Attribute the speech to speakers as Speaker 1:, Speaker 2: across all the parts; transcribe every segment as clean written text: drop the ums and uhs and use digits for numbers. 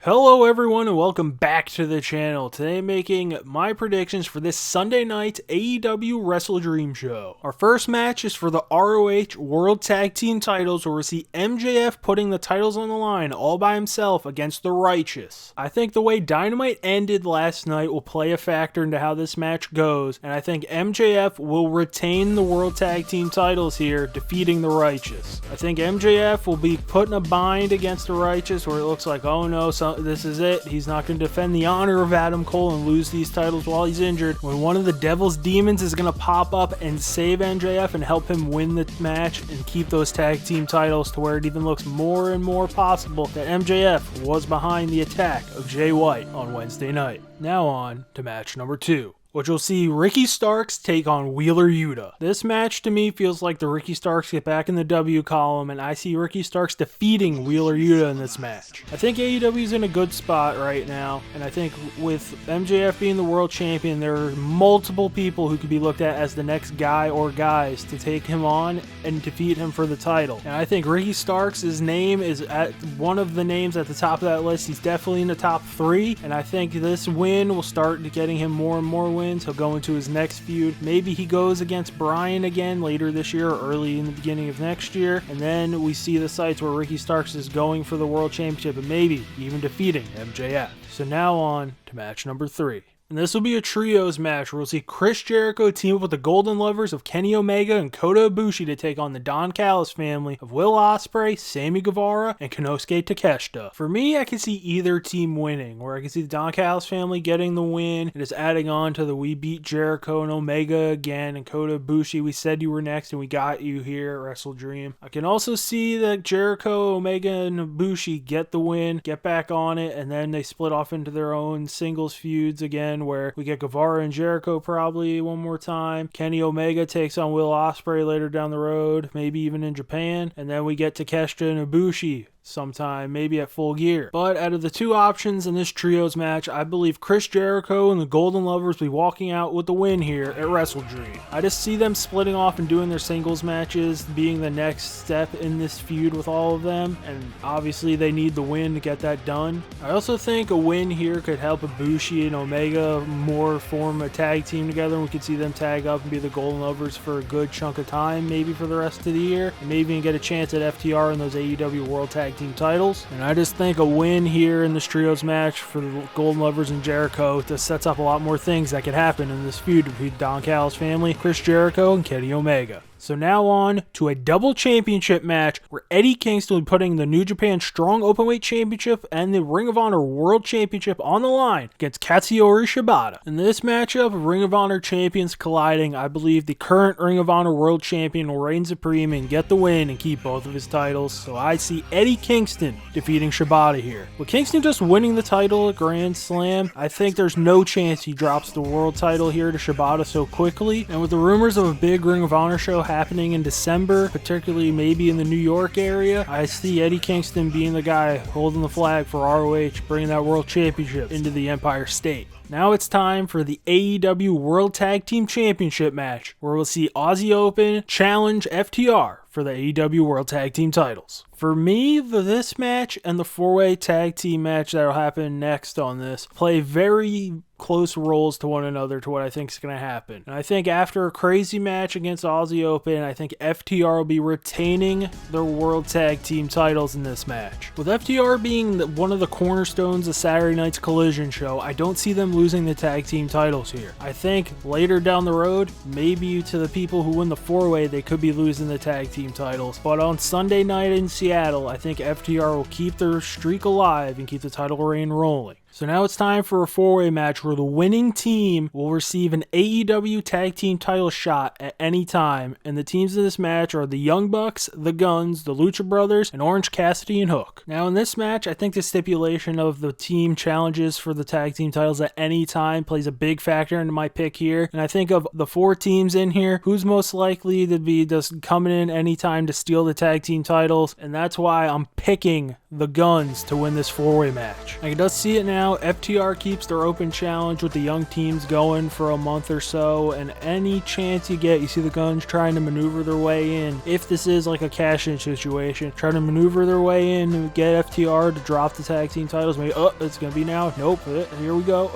Speaker 1: Hello everyone and welcome back to the channel. Today I'm making my predictions for this Sunday night AEW WrestleDream show. Our first match is for the ROH World Tag Team titles, where we see MJF putting the titles on the line all by himself against the Righteous. I think the way Dynamite ended last night will play a factor into how this match goes, and I think MJF will retain the World Tag Team titles here, defeating the Righteous. I think MJF will be put in a bind against the Righteous where it looks like, oh no, this is it. He's not going to defend the honor of Adam Cole and lose these titles while he's injured, when one of the Devil's Demons is going to pop up and save MJF and help him win the match and keep those tag team titles, to where it even looks more and more possible that MJF was behind the attack of Jay White on Wednesday night. Now on to match number 2, which will see Ricky Starks take on Wheeler Yuta. This match to me feels like the Ricky Starks get back in the W column, and I see Ricky Starks defeating Wheeler Yuta in this match. I think AEW is in a good spot right now, and I think with MJF being the world champion, there are multiple people who could be looked at as the next guy or guys to take him on and defeat him for the title. And I think Ricky Starks' name is at one of the names at the top of that list. He's definitely in the top 3, and I think this win will start getting him more and more wins. He'll go into his next feud. Maybe he goes against Bryan again later this year or early in the beginning of next year. And then we see the sites where Ricky Starks is going for the World Championship and maybe even defeating MJF. So now on to match number 3. And this will be a trios match where we'll see Chris Jericho team up with the Golden Lovers of Kenny Omega and Kota Ibushi to take on the Don Callis family of Will Ospreay, Sammy Guevara, and Konosuke Takeshita. For me, I can see either team winning, where I can see the Don Callis family getting the win and just adding on to the we beat Jericho and Omega again, and Kota Ibushi, we said you were next and we got you here at WrestleDream. I can also see that Jericho, Omega, and Ibushi get the win, get back on it, and then they split off into their own singles feuds again, where we get Guevara and Jericho probably one more time. Kenny Omega takes on Will Ospreay later down the road, maybe even in Japan. And then we get Takeshita and Ibushi sometime, maybe at Full Gear. But out of the two options in this trios match, I believe Chris Jericho and the Golden Lovers will be walking out with the win here at WrestleDream. I just see them splitting off and doing their singles matches, being the next step in this feud with all of them, and obviously they need the win to get that done. I also think a win here could help Ibushi and Omega more form a tag team together, and we could see them tag up and be the Golden Lovers for a good chunk of time, maybe for the rest of the year, and maybe even get a chance at FTR in those AEW World Tag Team titles. And I just think a win here in this trios match for the Golden Lovers and Jericho just sets up a lot more things that could happen in this feud between Don Callis family, Chris Jericho, and Kenny Omega. So now on to a double championship match where Eddie Kingston will be putting the New Japan Strong Openweight Championship and the Ring of Honor World Championship on the line against Katsuyori Shibata. In this matchup of Ring of Honor champions colliding, I believe the current Ring of Honor World Champion will reign supreme and get the win and keep both of his titles. So I see Eddie Kingston defeating Shibata here. With Kingston just winning the title at Grand Slam, I think there's no chance he drops the world title here to Shibata so quickly. And with the rumors of a big Ring of Honor show happening in December, particularly maybe in the New York area, I see Eddie Kingston being the guy holding the flag for ROH, bringing that world championship into the Empire State. Now it's time for the AEW World Tag Team Championship match, where we'll see Aussie Open challenge FTR for the AEW World Tag Team titles. For me, this match and the 4-way tag team match that will happen next on this play very close roles to one another to what I think is going to happen. And I think after a crazy match against Aussie Open, I think FTR will be retaining their World Tag Team titles in this match. With FTR being one of the cornerstones of Saturday night's Collision show, I don't see them losing the tag team titles here. I think later down the road, maybe to the people who win the 4-way, they could be losing the tag team titles. But on Sunday night in Seattle, I think FTR will keep their streak alive and keep the title reign rolling. So now it's time for a 4-way match where the winning team will receive an AEW Tag Team title shot at any time, and the teams in this match are the Young Bucks, the Guns, the Lucha Brothers, and Orange Cassidy and Hook. Now in this match, I think the stipulation of the team challenges for the tag team titles at any time plays a big factor into my pick here, and I think of the 4 teams in here, who's most likely to be just coming in anytime to steal the tag team titles, and that's why I'm picking the Guns to win this 4-way match. I can just see it now. FTR keeps their open challenge with the young teams going for a month or so, and any chance you get, you see the Guns trying to maneuver their way in. If this is like a cash-in situation, trying to maneuver their way in and get FTR to drop the tag team titles. Maybe, it's going to be now. Nope. Here we go.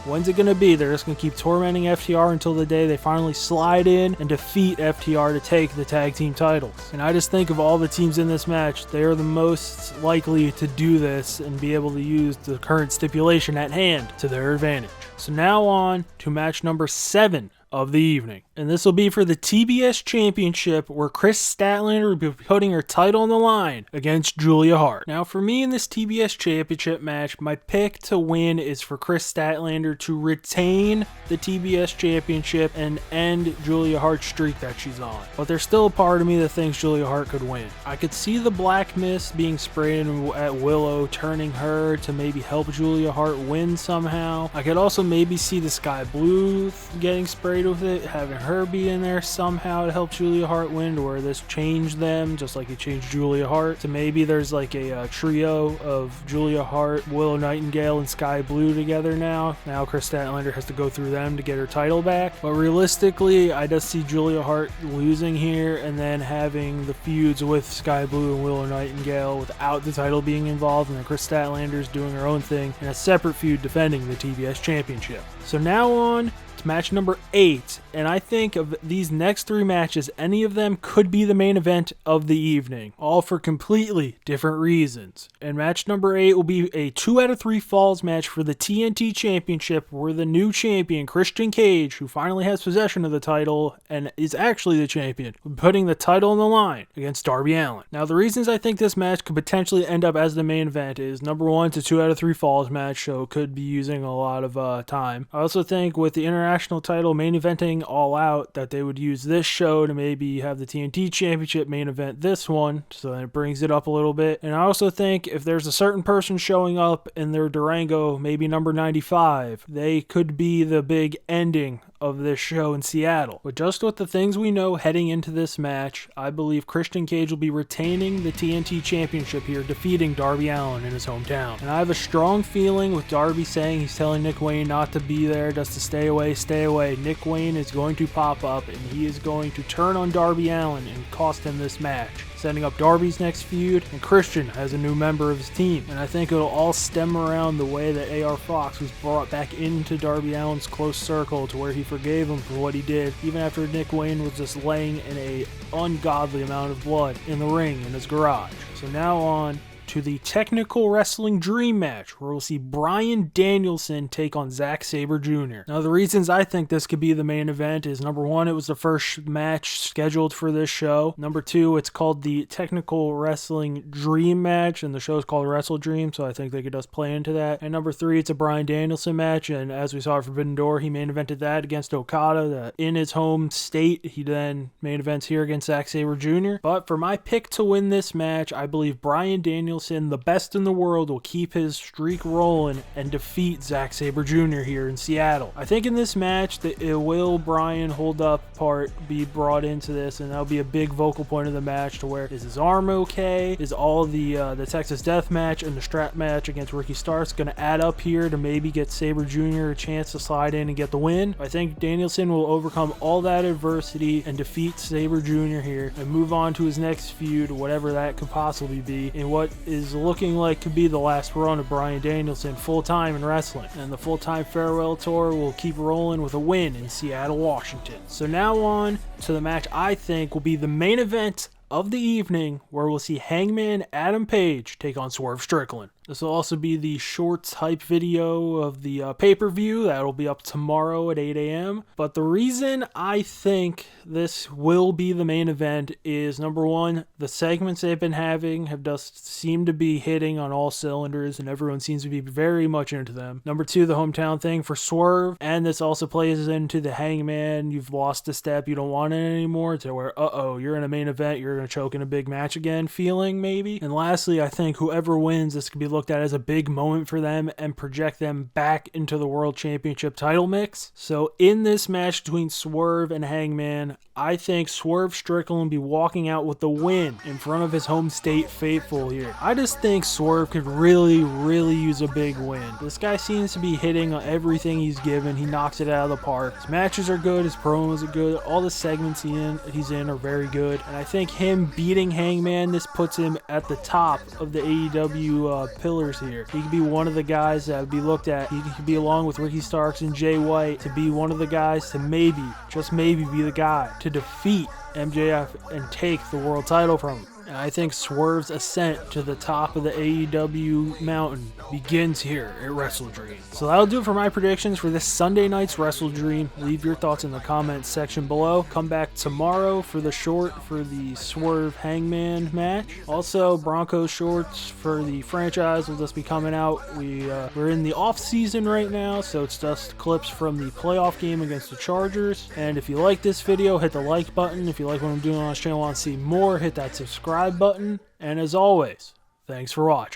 Speaker 1: When's it going to be? They're just going to keep tormenting FTR until the day they finally slide in and defeat FTR to take the tag team titles. And I just think of all the teams in this match, they are the most likely to do this and be able to use the current stipulation at hand to their advantage. So now on to match number 7 of the evening. And this will be for the TBS Championship, where Chris Statlander will be putting her title on the line against Julia Hart. Now for me in this TBS Championship match, my pick to win is for Chris Statlander to retain the TBS Championship and end Julia Hart's streak that she's on. But there's still a part of me that thinks Julia Hart could win. I could see the black mist being sprayed at Willow, turning her to maybe help Julia Hart win somehow. I could also maybe see the sky blue getting sprayed with it, having her be in there somehow to help Julia Hart win, to where this changed them just like it changed Julia Hart. So maybe there's like a trio of Julia Hart, Willow Nightingale, and Sky Blue together now. Now Chris Statlander has to go through them to get her title back. But realistically, I just see Julia Hart losing here and then having the feuds with Sky Blue and Willow Nightingale without the title being involved, and then Chris Statlander's doing her own thing in a separate feud defending the TBS Championship. So now on match number 8, and I think of these next 3 matches, any of them could be the main event of the evening, all for completely different reasons. And match number 8 will be a 2 out of 3 falls match for the TNT Championship, where the new champion, Christian Cage, who finally has possession of the title and is actually the champion, putting the title on the line against Darby Allin. Now the reasons I think this match could potentially end up as the main event is, number 1, it's a 2 out of 3 falls match, so it could be using a lot of time. I also think with the international title main eventing All Out, that they would use this show to maybe have the TNT Championship main event this one, so then it brings it up a little bit. And I also think if there's a certain person showing up in their Durango, maybe number 95, they could be the big ending of this show in Seattle. But just with the things we know heading into this match, I believe Christian Cage will be retaining the TNT Championship here, defeating Darby Allin in his hometown. And I have a strong feeling with Darby saying he's telling Nick Wayne not to be there, just to stay away, stay away. Nick Wayne is going to pop up and he is going to turn on Darby Allin and cost him this match, setting up Darby's next feud, and Christian as a new member of his team. And I think it'll all stem around the way that AR Fox was brought back into Darby Allin's close circle, to where he forgave him for what he did, even after Nick Wayne was just laying in a ungodly amount of blood in the ring in his garage. So now on to the Technical Wrestling Dream match, where we'll see Bryan Danielson take on Zack Sabre Jr. Now, the reasons I think this could be the main event is, number 1, it was the first match scheduled for this show. Number 2, it's called the Technical Wrestling Dream match, and the show is called WrestleDream, so I think they could just play into that. And number 3, it's a Bryan Danielson match, and as we saw at Forbidden Door, he main evented that against Okada in his home state. He then main events here against Zack Sabre Jr. But for my pick to win this match, I believe Bryan Danielson, the best in the world, will keep his streak rolling and defeat Zack Sabre Jr. here in Seattle. I think in this match, the will Bryan hold up part be brought into this, and that'll be a big vocal point of the match, to where, is his arm okay? Is all the Texas Death match and the strap match against Ricky Starks going to add up here to maybe get Sabre Jr. a chance to slide in and get the win? I think Danielson will overcome all that adversity and defeat Sabre Jr. here and move on to his next feud, whatever that could possibly be, in what is looking like could be the last run of Bryan Danielson full-time in wrestling. And the full-time farewell tour will keep rolling with a win in Seattle, Washington. So now on to the match I think will be the main event of the evening, where we'll see Hangman Adam Page take on Swerve Strickland. This will also be the shorts hype video of the pay-per-view. That'll be up tomorrow at 8 a.m. But the reason I think this will be the main event is, number 1, the segments they've been having have just seemed to be hitting on all cylinders, and everyone seems to be very much into them. Number 2, the hometown thing for Swerve, and this also plays into the Hangman, you've lost a step, you don't want it anymore, to where, you're in a main event, you're going to choke in a big match again feeling, maybe. And lastly, I think whoever wins, this could be looked at as a big moment for them and project them back into the World Championship title mix. So in this match between Swerve and Hangman, I think Swerve Strickland will be walking out with the win in front of his home state faithful here. I just think Swerve could really use a big win. This guy seems to be hitting on everything he's given. He knocks it out of the park. His matches are good, his promos are good, all the segments he's in are very good, and I think him beating Hangman, this puts him at the top of the AEW pillars here. He could be one of the guys that would be looked at. He could be along with Ricky Starks and Jay White to be one of the guys to maybe, just maybe, be the guy to defeat MJF and take the world title from him. And I think Swerve's ascent to the top of the AEW mountain begins here at WrestleDream. So that'll do it for my predictions for this Sunday night's WrestleDream. Leave your thoughts in the comments section below. Come back tomorrow for the short for the Swerve Hangman match. Also, Broncos shorts for the franchise will just be coming out. We're in the off season right now, so it's just clips from the playoff game against the Chargers. And if you like this video, hit the like button. If you like what I'm doing on this channel and want to see more, hit that subscribe button. And as always, thanks for watching.